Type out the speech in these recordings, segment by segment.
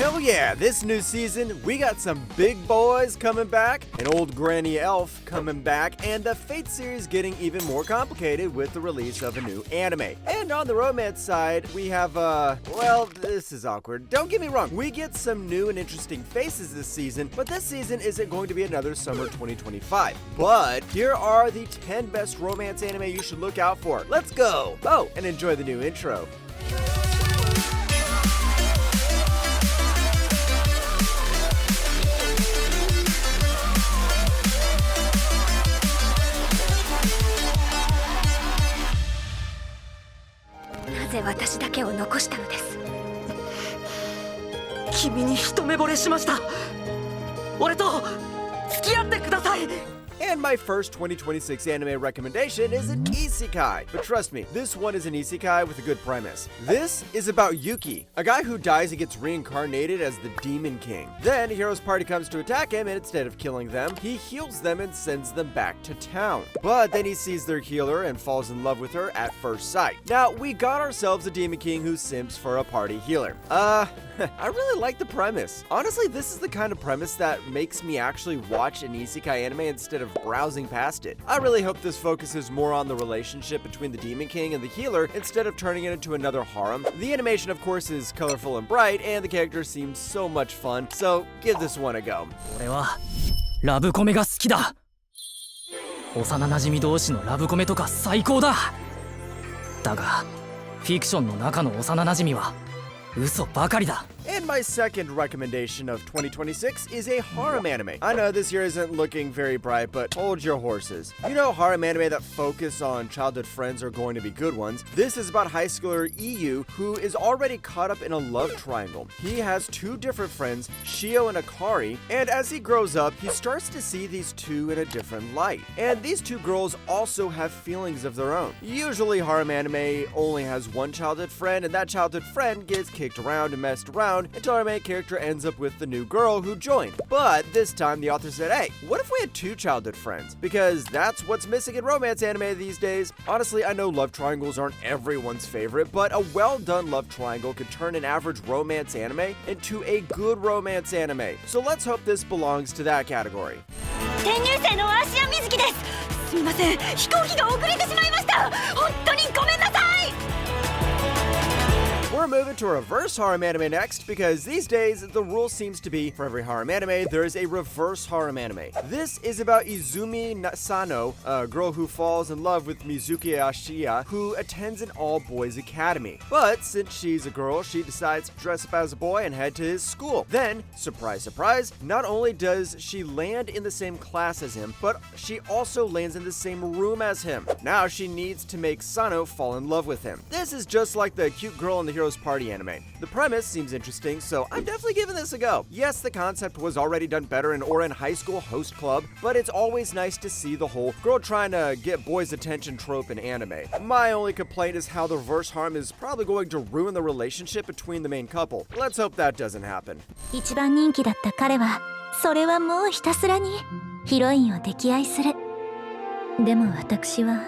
Hell yeah, this new season, we got some big boys coming back, an old granny elf coming back, and the Fate series getting even more complicated with the release of a new anime. And on the romance side, we have, well, this is awkward. Don't get me wrong, we get some new and interesting faces this season, but this season isn't going to be another summer 2025. But here are the 10 best romance anime you should look out for. Let's go! Oh, and enjoy the new intro. And my first 2026 anime recommendation is an isekai. But trust me, this one is an isekai with a good premise. This is about Yuki, a guy who dies and gets reincarnated as the Demon King. Then a hero's party comes to attack him, and instead of killing them, he heals them and sends them back to town. But then he sees their healer and falls in love with her at first sight. Now, we got ourselves a Demon King who simps for a party healer. I really like the premise. Honestly, this is the kind of premise that makes me actually watch an isekai anime instead of browsing past it. I really hope this focuses more on the relationship between the Demon King and the healer instead of turning it into another harem. The animation, of course, is colorful and bright, and the characters seem so much fun, so give this one a go. 俺はラブコメが好きだ。幼馴染同士のラブコメとか最高だ。だが、フィクションの中の幼馴染は嘘ばかりだ。 And my second recommendation of 2026 is a harem anime. I know this year isn't looking very bright, but hold your horses. You know, harem anime that focus on childhood friends are going to be good ones. This is about high schooler EU, who is already caught up in a love triangle. He has two different friends, Shio and Akari, and as he grows up, he starts to see these two in a different light. And these two girls also have feelings of their own. Usually, harem anime only has one childhood friend, and that childhood friend gets kicked around and messed around until our main character ends up with the new girl who joined. But this time the author said, hey, what if we had two childhood friends? Because that's what's missing in romance anime these days. Honestly, I know love triangles aren't everyone's favorite, but a well-done love triangle could turn an average romance anime into a good romance anime. So let's hope this belongs to that category. 転入生の芦屋瑞希です。すみません、飛行機が遅れてしまいました。本当にごめんなさい。 We're moving to reverse harem anime next, because these days the rule seems to be for every harem anime there is a reverse harem anime. This is about Izumi Sano, a girl who falls in love with Mizuki Ashiya, who attends an all-boys academy. But since she's a girl, she decides to dress up as a boy and head to his school. Then, surprise surprise, not only does she land in the same class as him, but she also lands in the same room as him. Now she needs to make Sano fall in love with him. This is just like the cute girl in the hero's party anime. The premise seems interesting, so I'm definitely giving this a go. Yes, the concept was already done better in Ouran High School Host Club, but it's always nice to see the whole girl trying to get boys' attention trope in anime. My only complaint is how the reverse harem is probably going to ruin the relationship between the main couple. Let's hope that doesn't happen. 一番人気だった彼は、それはもうひたすらにヒロインを溺愛する。でも私は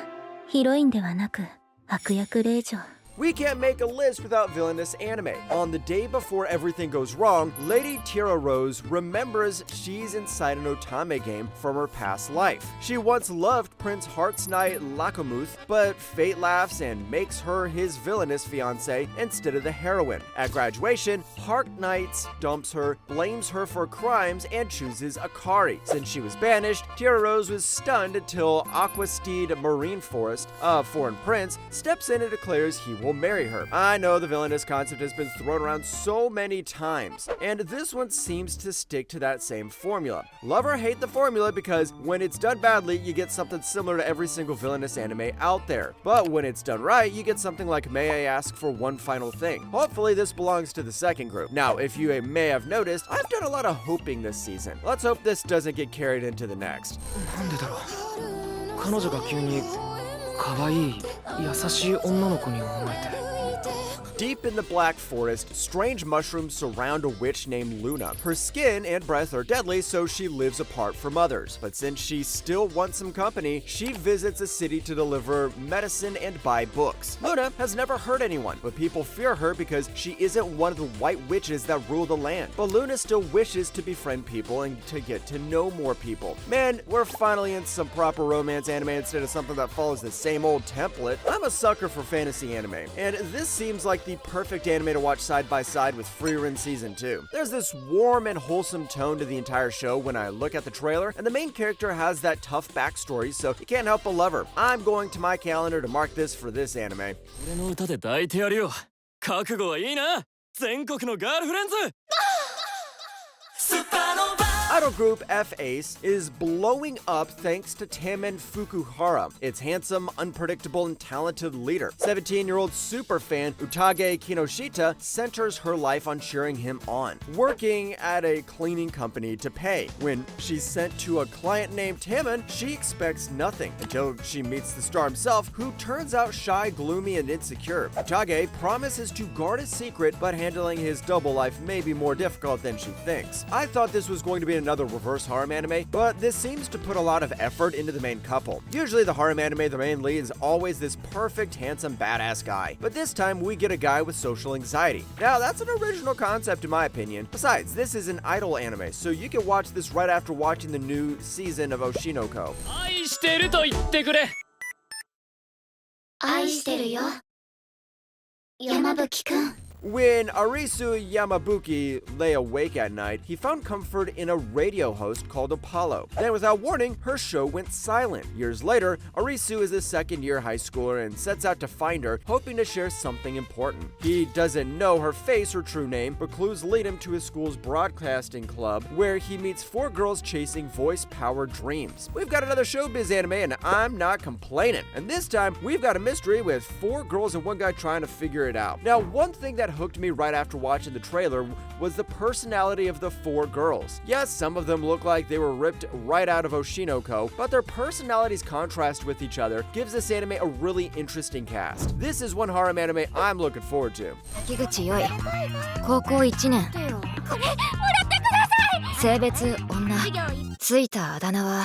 ヒロインではなく悪役令嬢。 We can't make a list without villainous anime. On the day before everything goes wrong, Lady Tira Rose remembers she's inside an otame game from her past life. She once loved Prince Heart's Knight Lakamuth, but fate laughs and makes her his villainous fiancé instead of the heroine. At graduation, Heart Knight dumps her, blames her for crimes, and chooses Akari. Since she was banished, Tira Rose was stunned until Aquasteed Marine Forest, a foreign prince, steps in and declares he will marry her. I know the villainous concept has been thrown around so many times, and this one seems to stick to that same formula. Love or hate the formula, because when it's done badly, you get something similar to every single villainous anime out there. But when it's done right, you get something like May I Ask for One Final Thing. Hopefully this belongs to the second group. Now, if you may have noticed, I've done a lot of hoping this season. Let's hope this doesn't get carried into the next. なんでだろう。彼女が急に可愛い優しい女の子に思えて。Deep in the Black Forest, strange mushrooms surround a witch named Luna. Her skin and breath are deadly, so she lives apart from others. But since she still wants some company, she visits a city to deliver medicine and buy books. Luna has never hurt anyone, but people fear her because she isn't one of the white witches that rule the land. But Luna still wishes to befriend people and to get to know more people. Man, we're finally in some proper romance anime instead of something that follows the same old template. I'm a sucker for fantasy anime, and this seems like the perfect anime to watch side by side with Frieren Season 2. There's this warm and wholesome tone to the entire show when I look at the trailer, and the main character has that tough backstory, so you can't help but love her. I'm going to my calendar to mark this for this anime. 俺の歌で抱いてやるよ。覚悟はいいな。全国のガールフレンズ。スパノバ。 Idol group F-Ace is blowing up thanks to Tamen Fukuhara, its handsome, unpredictable, and talented leader. 17-year-old superfan Utage Kinoshita centers her life on cheering him on, working at a cleaning company to pay. When she's sent to a client named Tamen, she expects nothing until she meets the star himself, who turns out shy, gloomy, and insecure. Utage promises to guard a secret, but handling his double life may be more difficult than she thinks. I thought this was going to be another reverse harem anime, but this seems to put a lot of effort into the main couple. Usually the harem anime, the main lead is always this perfect, handsome, badass guy, but this time we get a guy with social anxiety. Now that's an original concept in my opinion. Besides, this is an idol anime, so you can watch this right after watching the new season of Oshinoko. 愛してると言ってくれ。愛してるよ、山吹くん。 When Arisu Yamabuki lay awake at night, he found comfort in a radio host called Apollo. Then, without warning, her show went silent. Years later, Arisu is a second-year high schooler and sets out to find her, hoping to share something important. He doesn't know her face or true name, but clues lead him to his school's broadcasting club, where he meets 4 girls chasing voice-powered dreams. We've got another showbiz anime, and I'm not complaining. And this time, we've got a mystery with 4 girls and 1 guy trying to figure it out. Now, one thing that hooked me right after watching the trailer was the personality of the 4 girls. Yes, some of them look like they were ripped right out of Oshinoko, but their personalities contrast with each other gives this anime a really interesting cast. This is one harem anime I'm looking forward to. 滝口よい高校1年これもらってください性別女ついたあだ名は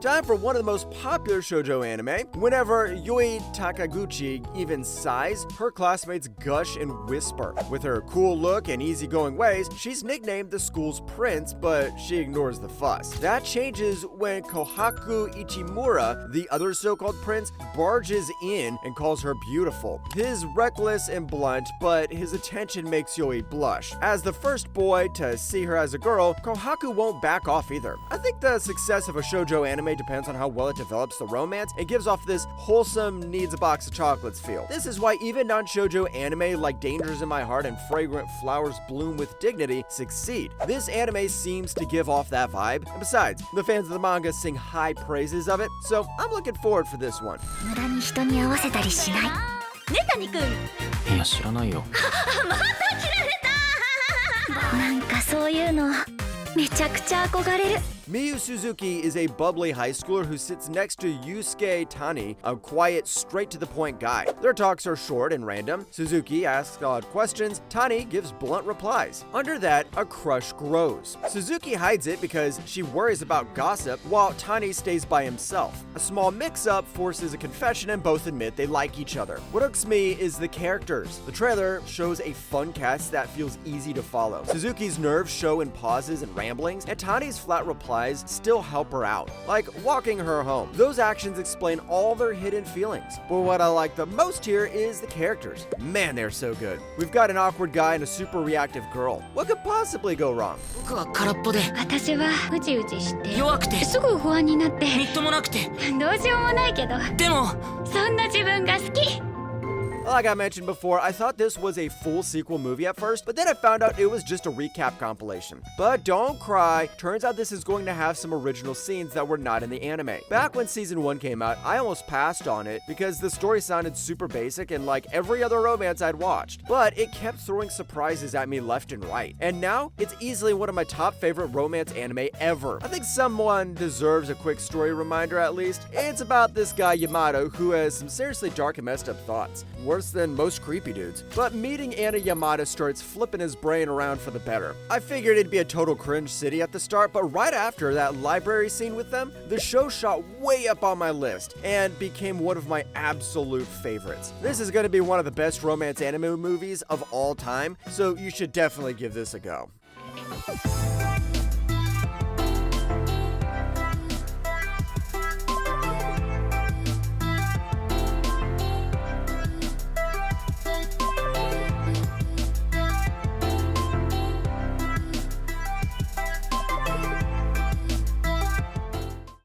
Time for one of the most popular shoujo anime. Whenever Yui Takaguchi even sighs, her classmates gush and whisper. With her cool look and easygoing ways, she's nicknamed the school's prince, but she ignores the fuss. That changes when Kohaku Ichimura, the other so-called prince, barges in and calls her beautiful. He's reckless and blunt, but his attention makes Yui blush. As the first boy to see her as a girl, Kohaku won't back off either. I think the success of a shoujo anime depends on how well it develops the romance and gives off this wholesome needs a box of chocolates feel. This is why even non-shoujo anime like Dangers in My Heart and Fragrant Flowers Bloom with Dignity succeed. This anime seems to give off that vibe, and besides, the fans of the manga sing high praises of it, so I'm looking forward for this one. 無駄に人に合わせたりしない。ね谷くんいや知らないよ。なんかそういうのめちゃくちゃ憧れる。 Miyu Suzuki is a bubbly high schooler who sits next to Yusuke Tani, a quiet, straight-to-the-point guy. Their talks are short and random. Suzuki asks odd questions, Tani gives blunt replies. Under that, a crush grows. Suzuki hides it because she worries about gossip, while Tani stays by himself. A small mix-up forces a confession and both admit they like each other. What hooks me is the characters. The trailer shows a fun cast that feels easy to follow. Suzuki's nerves show in pauses and ramblings, and Tani's flat replies still help her out, like walking her home. Those actions explain all their hidden feelings. But what I like the most here is the characters. Man, they're so good. We've got an awkward guy and a super reactive girl. What could possibly go wrong? 僕は空っぽで私はうじうじして弱くてすぐ不安になってみっともなくてどうしようもないけどでもそんな自分が好き Like I mentioned before, I thought this was a full sequel movie at first, but then I found out it was just a recap compilation. But don't cry, turns out this is going to have some original scenes that were not in the anime. Back when season 1 came out, I almost passed on it because the story sounded super basic and like every other romance I'd watched. But it kept throwing surprises at me left and right. And now, it's easily one of my top favorite romance anime ever. I think someone deserves a quick story reminder at least. It's about this guy Yamato who has some seriously dark and messed up thoughts. worse than most creepy dudes. But meeting Anna Yamada starts flipping his brain around for the better. I figured it'd be a total cringe city at the start, but right after that library scene with them, the show shot way up on my list and became one of my absolute favorites. This is going to be one of the best romance anime movies of all time, so you should definitely give this a go.